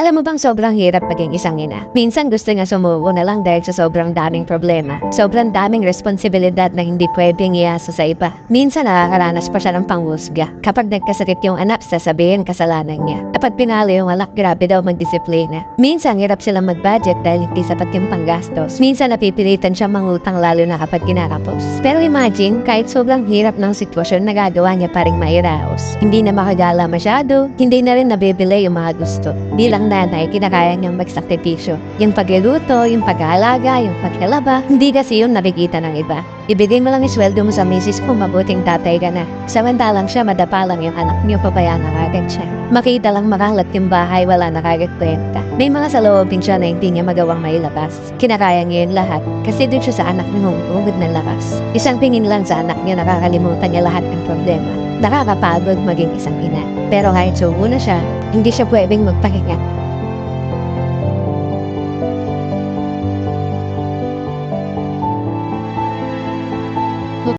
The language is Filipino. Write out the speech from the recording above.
Alam mo bang sobrang hirap maging isang ina? Minsan gusto nga sumuko na lang dahil sa sobrang daming problema. Sobrang daming responsibilidad na hindi pwedeng iasa sa iba. Minsan nakakaranas pa siya ng panghusga. Kapag nagkasakit yung anak, sasabihin kasalanan niya. Kapag pinalo yung anak, grabe daw magdisiplina. Minsan hirap silang mag-budget dahil hindi sapat yung panggastos. Minsan napipilitan siya mangutang lalo na kapag kinakapos. Pero imagine, kahit sobrang hirap ng sitwasyon, nagagawa niya pa rin mairaos. Hindi na makagala masyado, hindi na rin nabibili yung mga gusto. Bilang nanay, kinakaya niyang magsakripisyo. Yung pagluluto, yung pag-aalaga, yung pagkalaba, hindi kasi yun nakikita ng iba. Ibigay mo lang yung sweldo mo sa misis kung mabuting tatay ka na. Samantalang siya, madapa lang yung anak niyo, pabayaan na kagad siya. Makita lang makalat yung bahay, wala na kagad kwenta. May mga saloobin siya na hindi niya magawang mailabas. Kinakaya niya yun lahat kasi doon siya sa anak niya hungkugod ng lakas. Isang tingin lang sa anak niya, nakakalimutan niya lahat ng problema. Nakakapagod maging isang ina. Pero kahit suko na siya, hindi siya pwedeng magpahinga.